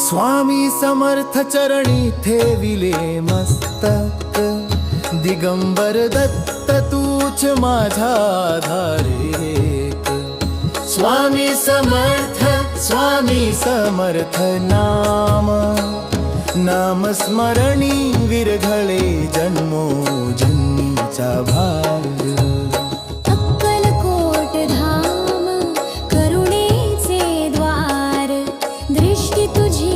स्वामी समर्थ चरणी ठेविले मस्तक, दिगंबर दत्त तूच माझा आधार स्वामी समर्थ, स्वामी समर्थ नाम, नाम स्मरणी विरघळे जन्मो जन्मीचा भार। अक्कलकोट धाम करुणेचे द्वार, दृष्टी तुझी